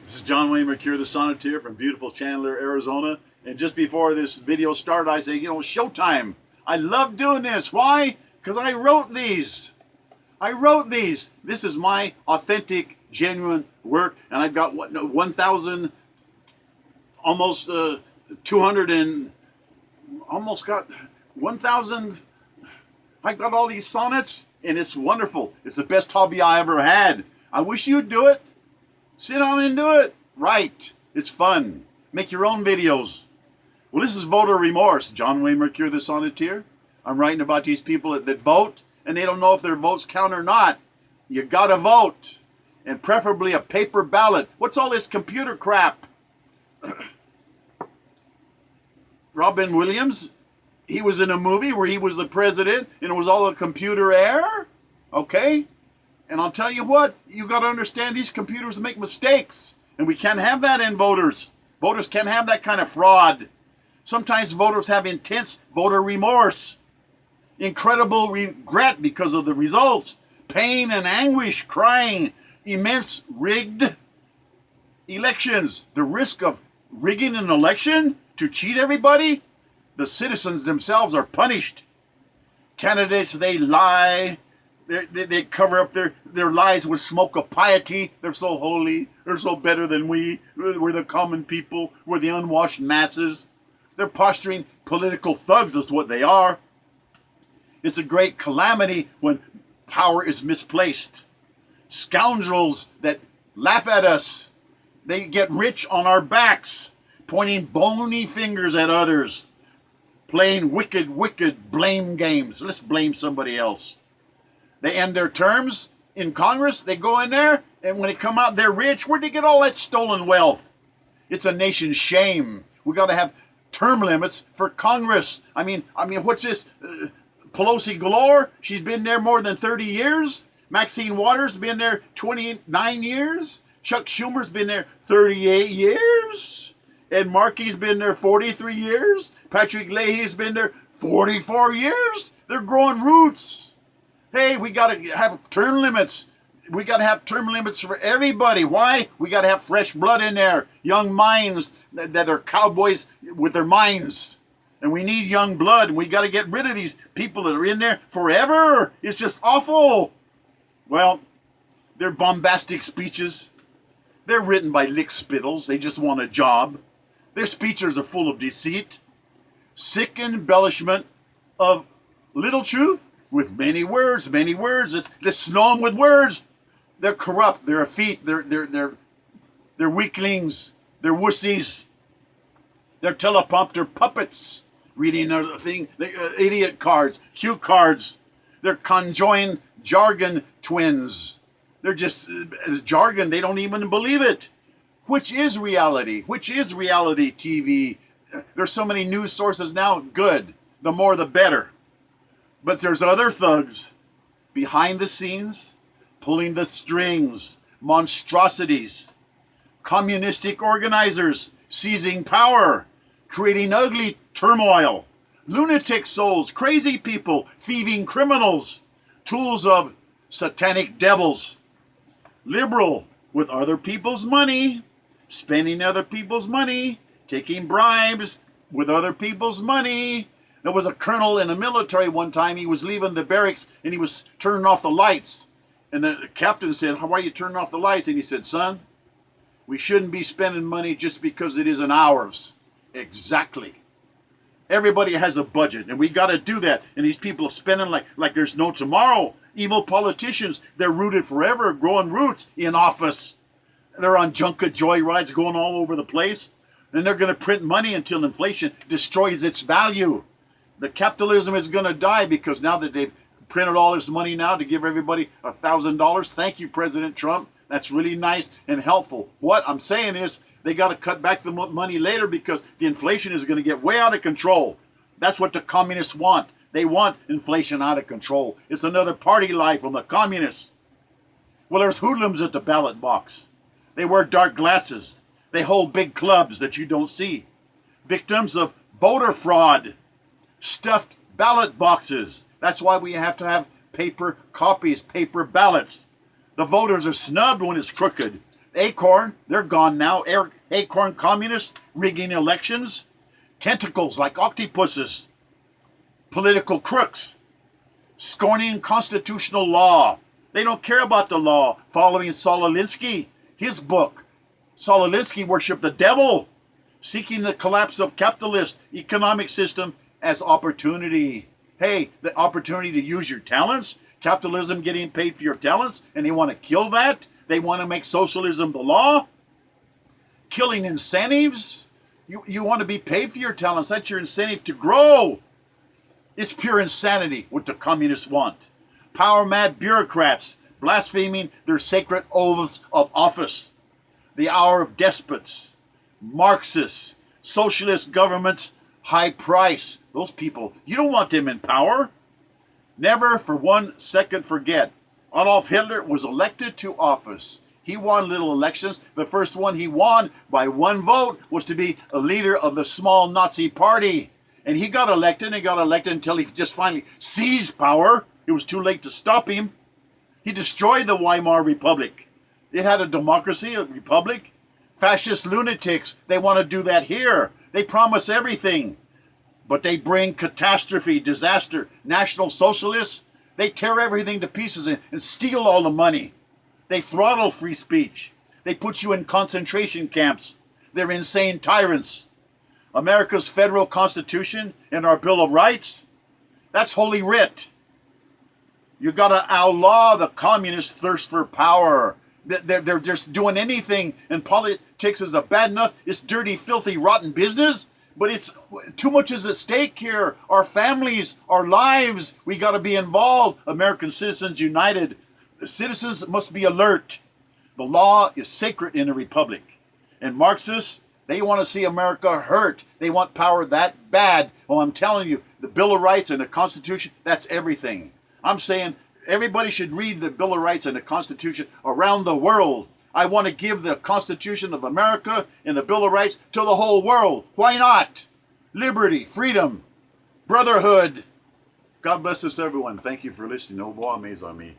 This is John Wayne Mercure, the Sonneteer from beautiful Chandler, Arizona. And just before this video started, I say, showtime. I love doing this. Why? Because I wrote these. This is my authentic, genuine work. And I've got 1,000, almost 200 and, almost got 1,000. I've got all these sonnets, and it's wonderful. It's the best hobby I ever had. I wish you'd do it. Sit down and do it. Write. It's fun. Make your own videos. Well, this is voter remorse. John Wayne Mercure, the Sonneteer. I'm writing about these people that vote, and they don't know if their votes count or not. You gotta vote. And preferably a paper ballot. What's all this computer crap? Robin Williams, he was in a movie where he was the president, and it was all a computer error? Okay? And I'll tell you what, you got to understand these computers make mistakes. And we can't have that in voters. Voters can't have that kind of fraud. Sometimes voters have intense voter remorse. Incredible regret because of the results. Pain and anguish, crying. Immense rigged elections. The risk of rigging an election to cheat everybody. The citizens themselves are punished. Candidates, they lie. They cover up their lies with smoke of piety. They're so holy. They're so better than we. We're the common people. We're the unwashed masses. They're posturing political thugs is what they are. It's a great calamity when power is misplaced. Scoundrels that laugh at us. They get rich on our backs, pointing bony fingers at others, playing wicked blame games. Let's blame somebody else. They end their terms in Congress. They go in there, and when they come out, they're rich. Where'd they get all that stolen wealth? It's a nation's shame. We got to have term limits for Congress. I mean, what's this? Pelosi galore? She's been there more than 30 years. Maxine Waters been there 29 years. Chuck Schumer's been there 38 years. Ed Markey's been there 43 years. Patrick Leahy's been there 44 years. They're growing roots. Hey, we got to have term limits. We got to have term limits for everybody. Why? We got to have fresh blood in there. Young minds that are cowboys with their minds. And we need young blood. And we got to get rid of these people that are in there forever. It's just awful. Well, they're bombastic speeches. They're written by lick-spittles. They just want a job. Their speeches are full of deceit. Sick embellishment of little truth. With many words. Let's snow them with words. They're corrupt. They're effete. They're weaklings. They're wussies. They're teleprompter puppets. Reading a thing. Idiot cards. Cue cards. They're conjoined jargon twins. They're just jargon. They don't even believe it. Which is reality? Which is reality TV? There's so many news sources now. Good. The more the better. But there's other thugs behind the scenes, pulling the strings, monstrosities, communistic organizers seizing power, creating ugly turmoil, lunatic souls, crazy people, thieving criminals, tools of satanic devils, liberal with other people's money, spending other people's money, taking bribes with other people's money. There was a colonel in the military one time. He was leaving the barracks and he was turning off the lights. And the captain said, "Why are you turning off the lights?" And he said, "Son, we shouldn't be spending money just because it isn't ours." Exactly. Everybody has a budget, and we got to do that. And these people are spending like there's no tomorrow. Evil politicians, they're rooted forever, growing roots in office. They're on junket joyrides going all over the place. And they're going to print money until inflation destroys its value. The capitalism is going to die because now that they've printed all this money now to give everybody $1,000. Thank you, President Trump. That's really nice and helpful. What I'm saying is they got to cut back the money later because the inflation is going to get way out of control. That's what the communists want. They want inflation out of control. It's another party lie from the communists. Well, there's hoodlums at the ballot box. They wear dark glasses. They hold big clubs that you don't see. Victims of voter fraud. Stuffed ballot boxes. That's why we have to have paper copies, paper ballots. The voters are snubbed when it's crooked. Acorn, they're gone now. Acorn communists rigging elections. Tentacles like octopuses. Political crooks. Scorning constitutional law. They don't care about the law. Following Sololinsky, his book. Sololinsky worshiped the devil, seeking the collapse of capitalist economic system as opportunity. Hey, the opportunity to use your talents, capitalism getting paid for your talents, and they want to kill that. They want to make socialism the law. Killing incentives. You want to be paid for your talents. That's your incentive to grow. It's pure insanity what the communists want. Power-mad bureaucrats blaspheming their sacred oaths of office. The hour of despots. Marxists. Socialist governments. High price. Those people, you don't want them in power. Never for 1 second forget. Adolf Hitler was elected to office. He won little elections. The first one he won by 1 vote was to be a leader of the small Nazi party. And he got elected until he just finally seized power. It was too late to stop him. He destroyed the Weimar Republic. It had a democracy, a republic. Fascist lunatics, they want to do that here. They promise everything. But they bring catastrophe, disaster. National socialists, they tear everything to pieces and steal all the money. They throttle free speech. They put you in concentration camps. They're insane tyrants. America's federal constitution and our Bill of Rights, that's holy writ. You got to outlaw the communist thirst for power. They're just doing anything, and politics is bad enough. It's dirty, filthy, rotten business, but it's too much is at stake here. Our families, our lives, we got to be involved. American citizens united. Citizens must be alert. The law is sacred in a republic. And Marxists, they want to see America hurt. They want power that bad. Well, I'm telling you, the Bill of Rights and the Constitution, that's everything. I'm saying everybody should read the Bill of Rights and the Constitution around the world. I want to give the Constitution of America and the Bill of Rights to the whole world. Why not? Liberty, freedom, brotherhood. God bless us, everyone. Thank you for listening. Au revoir, mes amis.